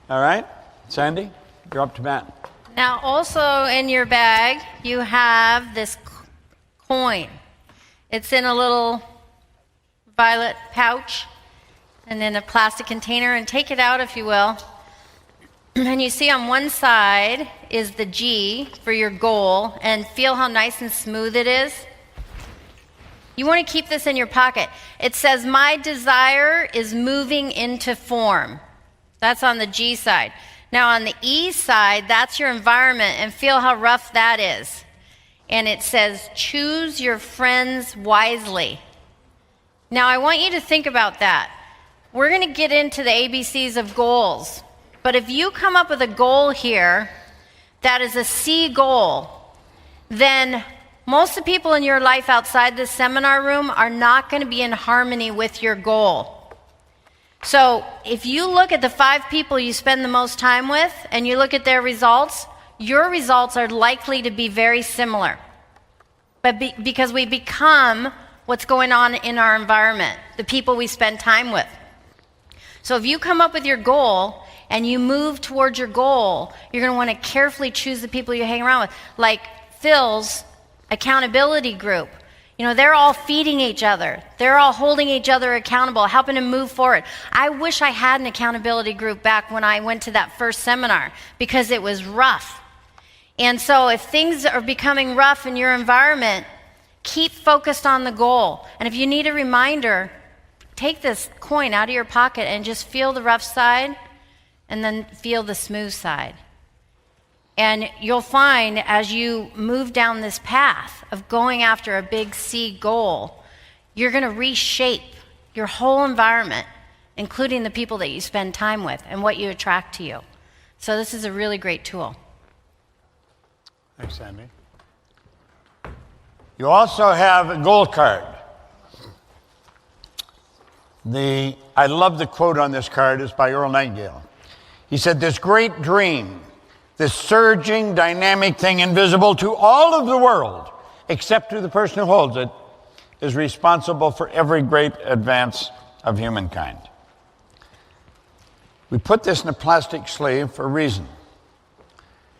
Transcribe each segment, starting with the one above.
All right? Sandy, you're up to bat. Now, also in your bag, you have this coin. It's in a little violet pouch and in a plastic container, and take it out if you will. And you see on one side is the G for your goal, and feel how nice and smooth it is. You want to keep this in your pocket. It says, my desire is moving into form. That's on the G side. Now on the E side, that's your environment, and feel how rough that is. And it says, choose your friends wisely. Now I want you to think about that. We're going to get into the ABCs of goals. But if you come up with a goal here that is a C goal, then most of the people in your life outside this seminar room are not going to be in harmony with your goal. So if you look at the 5 people you spend the most time with and you look at their results, your results are likely to be very similar. But because we become what's going on in our environment, the people we spend time with. So if you come up with your goal and you move towards your goal, you're going to want to carefully choose the people you hang around with. Like Phil's accountability group. You know, they're all feeding each other. They're all holding each other accountable, helping to move forward. I wish I had an accountability group back when I went to that first seminar, because it was rough. And so if things are becoming rough in your environment, keep focused on the goal. And if you need a reminder, take this coin out of your pocket and just feel the rough side and then feel the smooth side. And you'll find as you move down this path of going after a big C goal, you're going to reshape your whole environment, including the people that you spend time with and what you attract to you. So this is a really great tool. Thanks, Sandy. You also have a goal card. I love the quote on this card. It's by Earl Nightingale. He said, this great dream, this surging, dynamic thing invisible to all of the world, except to the person who holds it, is responsible for every great advance of humankind. We put this in a plastic sleeve for a reason.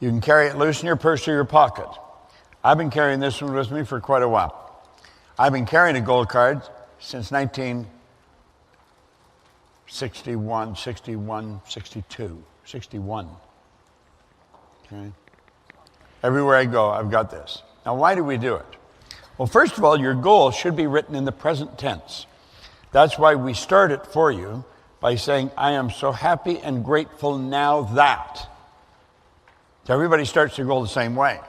You can carry it loose in your purse or your pocket. I've been carrying this one with me for quite a while. I've been carrying a gold card since 1961, 62, 61. Okay. Everywhere I go, I've got this. Now, why do we do it? Well, first of all, your goal should be written in the present tense. That's why we start it for you by saying, I am so happy and grateful now that. So everybody starts their goal the same way.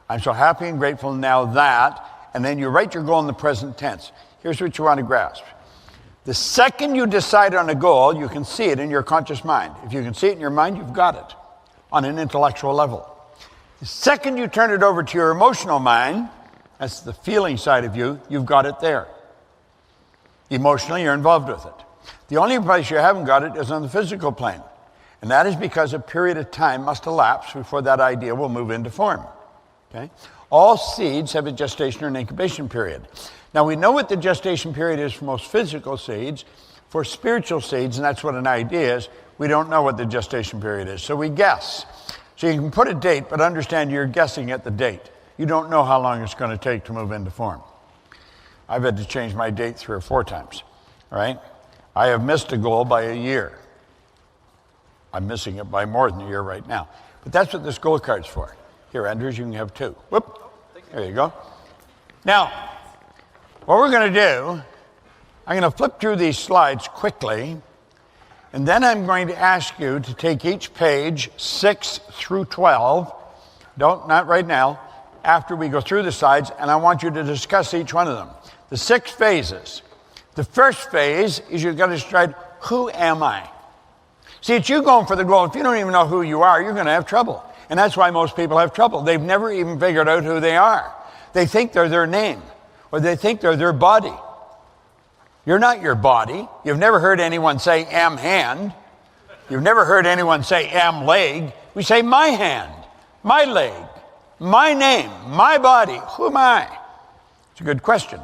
I'm so happy and grateful now that, and then you write your goal in the present tense. Here's what you want to grasp. The second you decide on a goal, you can see it in your conscious mind. If you can see it in your mind, you've got it on an intellectual level. The second you turn it over to your emotional mind, that's the feeling side of you, you've got it there. Emotionally, you're involved with it. The only place you haven't got it is on the physical plane. And that is because a period of time must elapse before that idea will move into form. Okay? All seeds have a gestation or an incubation period. Now, we know what the gestation period is for most physical seeds. For spiritual seeds, and that's what an idea is, we don't know what the gestation period is, so we guess. So you can put a date, but understand you're guessing at the date. You don't know how long it's going to take to move into form. I've had to change my date 3 or 4 times, right? I have missed a goal by a year. I'm missing it by more than a year right now. But that's what this goal card's for. Here, Andrews, you can have 2. Whoop. There you go. Now, what we're going to do, I'm going to flip through these slides quickly, and then I'm going to ask you to take each page 6 through 12. Not right now, after we go through the slides, and I want you to discuss each one of them. The 6 phases. The first phase is you've got to decide, who am I? See, it's you going for the goal. If you don't even know who you are, you're going to have trouble. And that's why most people have trouble. They've never even figured out who they are. They think they're their name, or they think they're their body. You're not your body. You've never heard anyone say, am hand. You've never heard anyone say, am leg. We say, my hand, my leg, my name, my body. Who am I? It's a good question.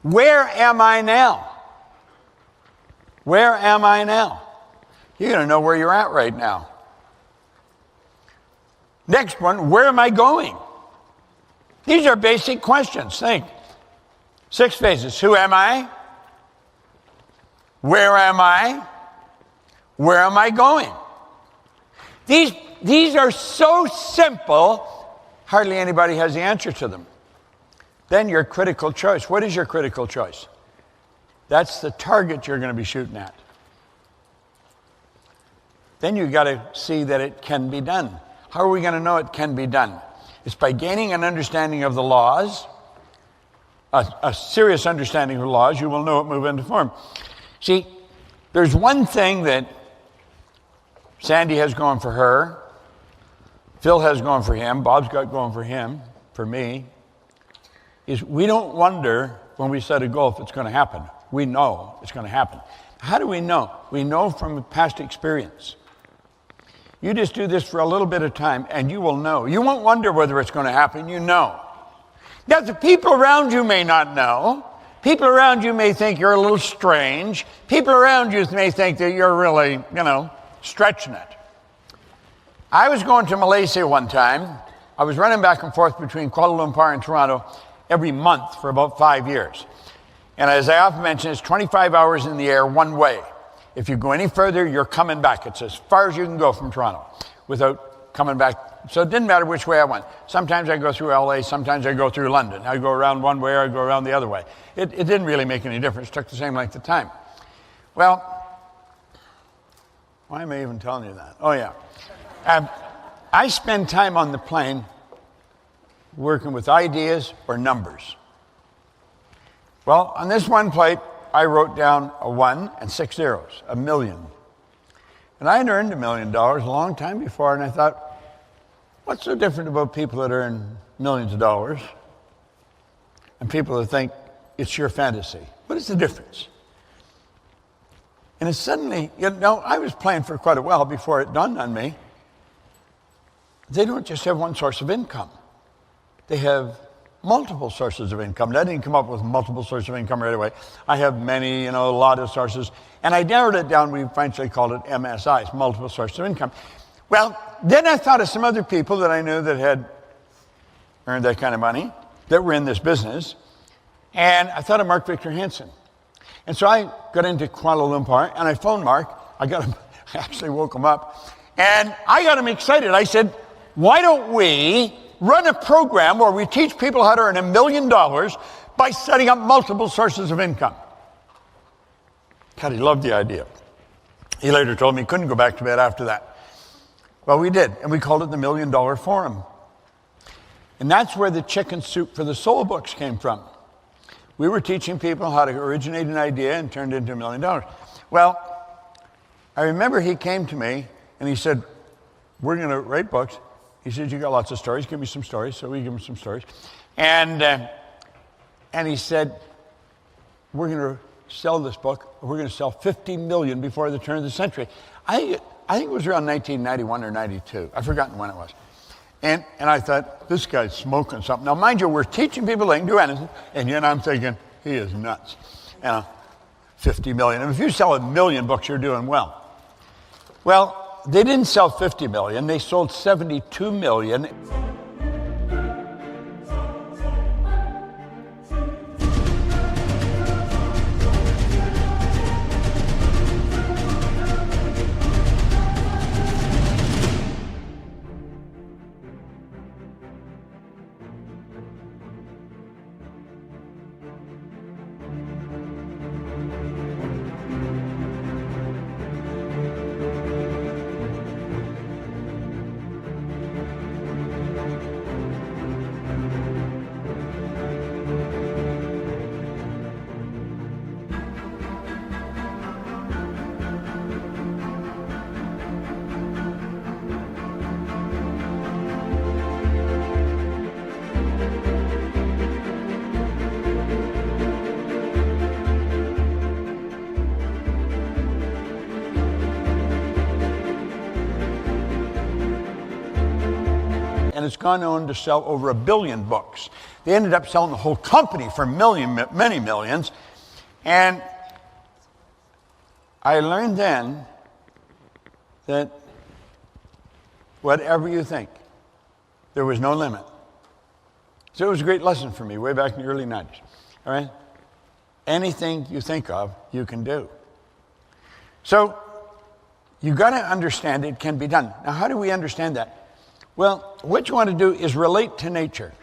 Where am I now? Where am I now? You're going to know where you're at right now. Next one, where am I going? These are basic questions. Think. 6 phases. Who am I? Where am I? Where am I going? These are so simple, hardly anybody has the answer to them. Then your critical choice. What is your critical choice? That's the target you're going to be shooting at. Then you've got to see that it can be done. How are we going to know it can be done? It's by gaining an understanding of the laws, a serious understanding of the laws. You will know it move into form. See, there's one thing that Sandy has going for her, Phil has going for him, Bob's got going for him, for me, is we don't wonder when we set a goal if it's going to happen. We know it's going to happen. How do we know? We know from past experience. You just do this for a little bit of time and you will know. You won't wonder whether it's going to happen, you know. Now, the people around you may not know. People around you may think you're a little strange. People around you may think that you're really, stretching it. I was going to Malaysia one time. I was running back and forth between Kuala Lumpur and Toronto every month for about 5 years. And as I often mention, it's 25 hours in the air one way. If you go any further, you're coming back. It's as far as you can go from Toronto without coming back. So it didn't matter which way I went. Sometimes I go through LA, sometimes I go through London. I go around one way or I go around the other way. It didn't really make any difference. It took the same length of time. Well, why am I even telling you that? Oh, yeah. I spend time on the plane working with ideas or numbers. Well, on this one plate, I wrote down a 1 and 6 zeros, $1 million. And I had earned $1 million a long time before, and I thought, what's so different about people that earn millions of dollars and people that think it's your fantasy? What is the difference? And it suddenly, I was playing for quite a while before it dawned on me. They don't just have one source of income. They have multiple sources of income. I didn't come up with multiple sources of income right away. I have many, a lot of sources. And I narrowed it down. We eventually called it MSIs, multiple sources of income. Well, then I thought of some other people that I knew that had earned that kind of money, that were in this business. And I thought of Mark Victor Hansen. And so I got into Kuala Lumpur, and I phoned Mark. I actually woke him up. And I got him excited. I said, why don't we run a program where we teach people how to earn $1 million by setting up multiple sources of income? God, he loved the idea. He later told me he couldn't go back to bed after that. Well, we did, and we called it the $1 Million Forum. And that's where the Chicken Soup for the Soul books came from. We were teaching people how to originate an idea and turn it into $1 million. Well, I remember he came to me and he said, we're going to write books. He said, you got lots of stories. Give me some stories. So we give him some stories. And he said, we're going to sell this book. We're going to sell 50 million before the turn of the century. I think it was around 1991 or 92. I've forgotten when it was. And I thought, this guy's smoking something. Now, mind you, we're teaching people they can do anything. And yet I'm thinking, he is nuts. 50 million. And if you sell 1 million books, you're doing well. Well, they didn't sell 50 million. They sold 72 million. And it's gone on to sell over 1 billion books. They ended up selling the whole company for many millions. And I learned then that whatever you think, there was no limit. So it was a great lesson for me way back in the early 90s. All right? Anything you think of, you can do. So you got to understand it can be done. Now, how do we understand that? Well, what you want to do is relate to nature.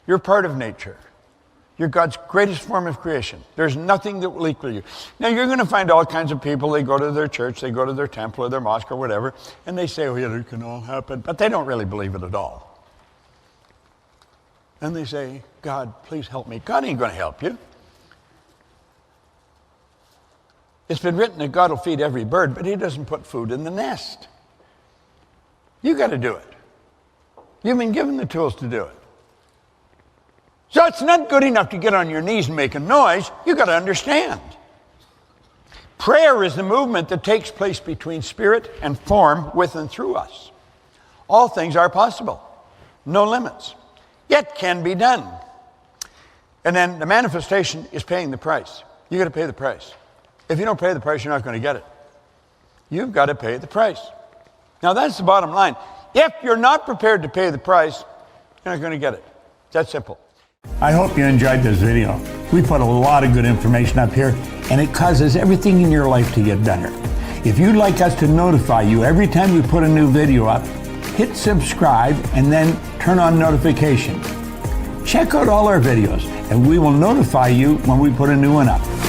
You're part of nature. You're God's greatest form of creation. There's nothing that will equal you. Now, you're going to find all kinds of people. They go to their church, they go to their temple or their mosque or whatever, and they say, oh, yeah, it can all happen. But they don't really believe it at all. And they say, God, please help me. God ain't going to help you. It's been written that God will feed every bird, but he doesn't put food in the nest. You got to do it. You've been given the tools to do it. So it's not good enough to get on your knees and make a noise. You got to understand. Prayer is the movement that takes place between spirit and form with and through us. All things are possible. No limits. Yet can be done. And then the manifestation is paying the price. You got to pay the price. If you don't pay the price, you're not going to get it. You've got to pay the price. Now that's the bottom line. If you're not prepared to pay the price, you're not going to get it. It's that simple. I hope you enjoyed this video. We put a lot of good information up here, and it causes everything in your life to get better. If you'd like us to notify you every time we put a new video up, hit subscribe and then turn on notifications. Check out all our videos, and we will notify you when we put a new one up.